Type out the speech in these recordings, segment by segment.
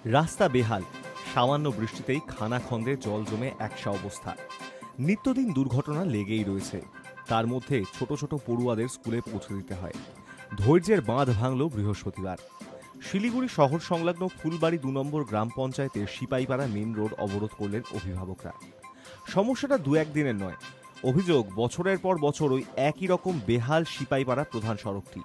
রাস্তা বেহাল, সামান্য বৃষ্টিতেই খানাখন্দে জল জমে একসা অবস্থা। নিত্যদিন দুর্ঘটনা লেগেই রয়েছে। তার মধ্যে ছোট ছোট পড়ুয়াদের স্কুলে পৌঁছে দিতে হয়। ধৈর্যের বাঁধ ভাঙল বৃহস্পতিবার। শিলিগুড়ি শহর সংলগ্ন ফুলবাড়ি ২ নম্বর গ্রাম পঞ্চায়েতের সিপাইপাড়া মেন রোড অবরোধ করলেন অভিভাবকরা। সমস্যাটা দু একদিনের নয়। অভিযোগ, বছরের পর বছর ওই একই রকম বেহাল সিপাইপাড়া প্রধান সড়কটি,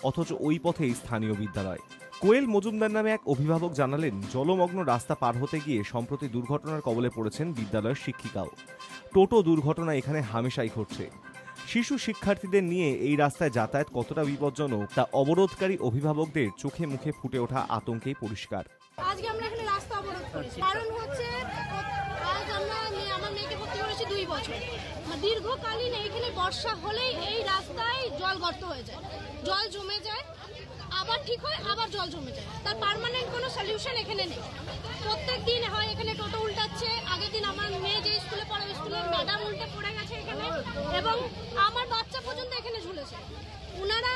অথচ ওই পথেই স্থানীয় বিদ্যালয়। কোয়েল মজুমদার নামে এক অভিভাবক জানালেন, জলমগ্ন রাস্তা পার হতে গিয়ে সম্প্রতি দুর্ঘটনার কবলে পড়েছেন বিদ্যালয়ের শিক্ষিকাও। টোটো দুর্ঘটনা এখানে হামেশাই ঘটছে। শিশু শিক্ষার্থীদের নিয়ে এই রাস্তায় যাতায়াত কতটা বিপজ্জনক তা অবরোধকারী অভিভাবকদের চোখে মুখে ফুটে ওঠা আতঙ্কেই পরিষ্কার। আজকে আমরা এখানে রাস্তা অবরোধ করেছি, কারণ হচ্ছে আজ আমার মেয়েকে ভর্তি করেছি 2 বছর। দীর্ঘকালীন এইখানে বর্ষা হলেই এই রাস্তায় জল গর্ত হয়ে যায়, জল জমে যায়, আবার ঠিক হয়, আবার জল জমে যায়। তার পার্মানেন্ট কোনো সলিউশন এখানে নেই। প্রত্যেক দিন হয় এখানে টোটো উল্টাচ্ছে। আগের দিন আমার মেয়ে যে স্কুলে পড়ে, স্কুলের ম্যাডাম উল্টে পড়ে গেছে এখানে, এবং আমার বাচ্চা পর্যন্ত এখানে ঝুলেছে। ওনারা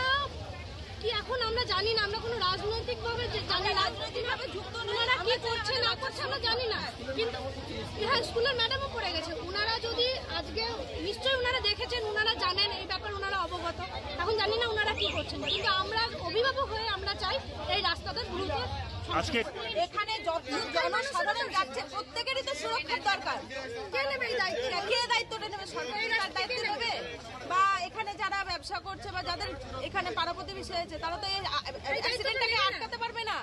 কি, এখন আমরা জানি না, আমরা কোনো রাজনৈতিকভাবে জানি না, রাজনৈতিকভাবে যুক্ত ওনারা কি করছে না করছে আমরা জানি না, কিন্তু হ্যাঁ স্কুলের ম্যাডামও পড়ে গেছে। ওনারা যদি আজকে নিশ্চয়ই ওনারা দেখেছেন, ওনারা জানেন এই ব্যাপার, ওনারা অবগত। এখন জানি না ওনারা কি করছেন, কিন্তু আমরা অভিভাবক হয়ে আমরা চাই এই রাস্তাটা দ্রুত। আজকে এখানে জনসাধারণ যাচ্ছে, প্রত্যেকেরই তো সুরক্ষার দরকার। কে নেবে এই দায়িত্ব? কে দায়িত্বটা নেবে? সরকারি দায়িত্ব নেবে? বা এখানে যারা ব্যবসা করছে বা যাদের এখানে পাড়া প্রতিবেশী হয়েছে, তারা তো এই অ্যাক্সিডেন্টটাকে আটকাতে পারবে না।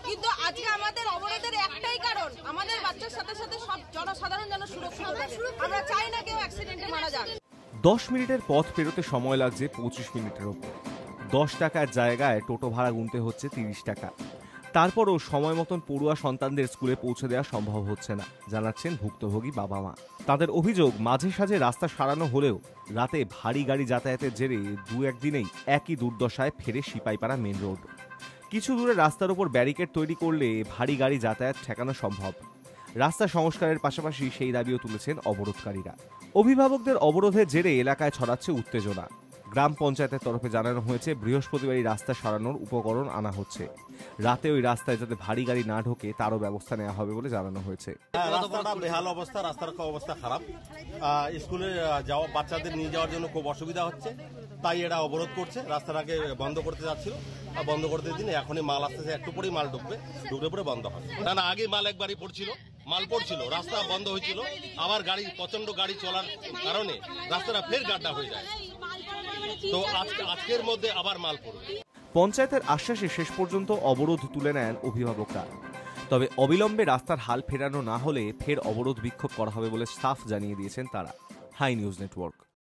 কিন্তু আজকে আমাদের অবরোধের একটাই কারণ, আমাদের বাচ্চার সাথে সাথে সব জনসাধারণ যেন সুরক্ষিত থাকে। আমরা চাই না কেউ অ্যাক্সিডেন্টে মারা যাক। 10 মিনিটের পথ পেরোতে সময় লাগছে 25 মিনিটের ওপর। 10 টাকার জায়গায় টোটো ভাড়া গুনতে হচ্ছে 30 টাকা। তারপরও সময় মতন পড়ুয়া সন্তানদের স্কুলে পৌঁছে দেওয়া সম্ভব হচ্ছে না, জানাচ্ছেন ভুক্তভোগী বাবা মা। তাদের অভিযোগ, মাঝে সাঝে রাস্তা সারানো হলেও রাতে ভারী গাড়ি যাতায়াতের জেরে 2-1 দিনেই একই দুর্দশায় ফেরে সিপাইপাড়া মেন রোড। কিছু দূরে রাস্তার উপর ব্যারিকেড তৈরি করলে ভারী গাড়ি যাতায়াত ঠেকানো সম্ভব। রাস্তা সংস্কারের পাশাপাশি সেই দাবিও তুলেছেন অবরোধকারীরা। অভিভাবকদের অবরোধের জেরে এলাকায় ছড়াচ্ছে উত্তেজনা। গ্রাম পঞ্চায়েতের তরফে জানানো হয়েছে, বৃহস্পতিবারই রাস্তা সারানোর উপকরণ আনা হচ্ছে। রাতে ওই রাস্তায় যাতে ভারী গাড়ি না ঢোকে তারও ব্যবস্থা নেওয়া হবে বলে জানানো হয়েছে। রাস্তাটা বেহাল অবস্থা, রাস্তার অবস্থা খারাপ। স্কুলে যাওয়া বাচ্চাদের নিয়ে যাওয়ার জন্য খুব অসুবিধা হচ্ছে, তাই এরা অবরোধ করছে। রাস্তাটাকে বন্ধ করতে যাচ্ছিল, বন্ধ করতে দিন, এখনই মাল আসতেছে, একটু পরেই মাল ঢুকবে, ঢুকলে পরে বন্ধ হবে। না, আগে মাল একবারই মাল পড়ছিল, রাস্তা বন্ধ হয়েছিল, আবার গাড়ি প্রচন্ড গাড়ি চলার কারণে রাস্তাটা ফের গাড্ডা হয়ে যায়। তো আজকের মধ্যে আবার মাল পড়বে। পঞ্চায়েতের আশ্বাসে শেষ পর্যন্ত অবরোধ তুলে নেন অভিভাবকরা। তবে অবিলম্বে রাস্তার হাল ফেরানো না হলে ফের অবরোধ বিক্ষোভ করা হবে বলে সাফ জানিয়ে দিয়েছেন তারা। Hi news network.